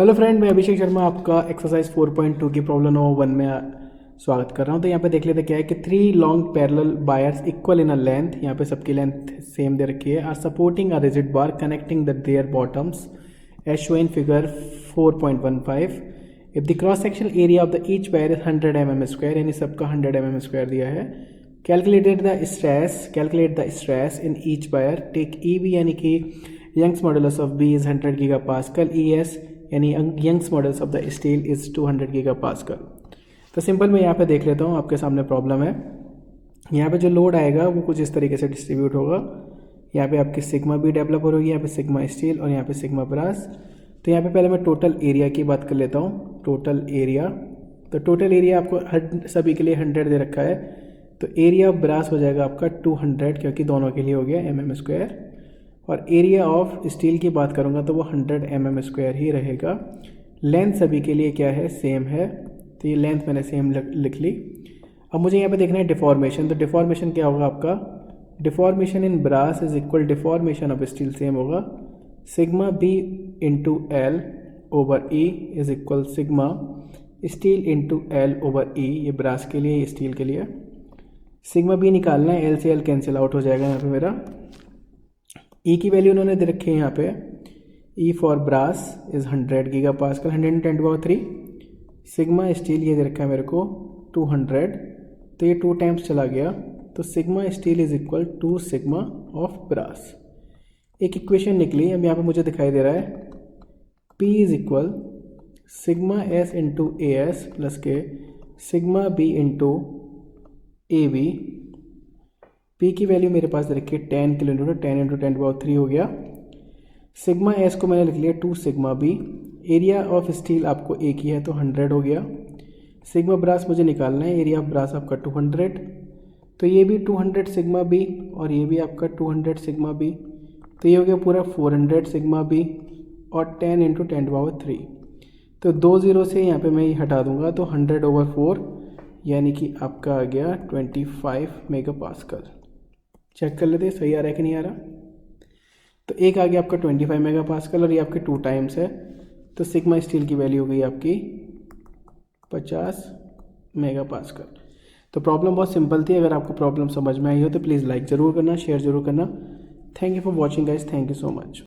Hello friend, मैं अभिषेक शर्मा आपका exercise 4.2 की प्रॉब्लम नंबर 1 में स्वागत कर रहा हूं। तो यहाँ पे देख लेते क्या है कि 3 long parallel wires equal in a length, यहाँ पे सबकी लेंथ सेम दे रखी है, are supporting a rigid bar connecting the their bottoms as show in figure 4.15। If the cross sectional area of the each wire is 100 mm², यानी सबका 100 mm² दिया है। Calculate the stress in each wire, take E B यानी कि Young's modulus of B is 100 GPa, E S यानी Young's models of the steel is 200 GPa। तो simple मैं यहाँ पे देख लेता हूँ, आपके सामने प्रॉब्लम है। यहाँ पे जो लोड आएगा वो कुछ इस तरीके से डिस्ट्रीब्यूट होगा। यहाँ पे आपकी सिग्मा भी डेवलप हो रही है, यहाँ पे सिग्मा स्टील और यहाँ पे सिग्मा ब्रास। तो यहाँ पे पहले मैं टोटल एरिया की बात कर लेता हूँ। टोटल एरिया, तो टोटल एरिया आपको सभी के लिए 100 दे रखा है, तो एरिया ऑफ ब्रास हो जाएगा आपका 200, क्योंकि दोनों के लिए हो गया mm²। और एरिया ऑफ स्टील की बात करूँगा तो वो 100 mm² ही रहेगा। लेंथ सभी के लिए क्या है, सेम है, तो ये लेंथ मैंने सेम लिख ली। अब मुझे यहाँ पे देखना है डिफॉर्मेशन। तो डिफॉर्मेशन क्या होगा आपका, deformation in brass is equal deformation of steel same होगा, sigma B into L over E is equal sigma steel into L over E. ये ब्रास के लिए, ये स्टील के लिए। सिग्मा बी निकालना है, एल से एल कैंसिल आउट हो जाएगा यहाँ पे मेरा। ई की वैल्यू उन्होंने दे रखी है यहाँ पे, E for brass is 100 GPa, 110⁻³ sigma steel ये दे रखा है मेरे को 200, तो ये 2 टाइम्स चला गया, तो sigma steel is equal to sigma of brass. एक इक्वेशन निकली। अब यहाँ पे मुझे दिखाई दे रहा है P is equal sigma S into A S plus के sigma B into A B. P की वैल्यू मेरे पास रखी है 10 किलोमीटर, 10 × 10⁻³ हो गया। सिग्मा एस को मैंने लिख लिया 2 sigma B. Area of steel आपको एक ही है तो 100 हो गया। सिग्मा ब्रास मुझे निकालना है, एरिया ऑफ ब्रास आपका 200, तो ये भी 200 सिग्मा बी और ये भी आपका 200 सिग्मा बी, तो ये हो गया पूरा 400 सिग्मा बी और 10 × 10⁻³। तो 2 0 से यहाँ पे मैं ये हटा दूंगा, तो 100/4 यानी कि आपका आ गया 25 MPa। चेक कर लेते सही आ रहा है कि नहीं आ रहा। तो एक आ गया आपका 25 MPa और ये आपके 2 टाइम्स है, तो सिग्मा स्टील की वैल्यू हो गई आपकी 50 MPa। तो प्रॉब्लम बहुत सिंपल थी। अगर आपको प्रॉब्लम समझ में आई हो तो प्लीज़ लाइक ज़रूर करना, शेयर ज़रूर करना। Thank you for watching guys, thank you so much.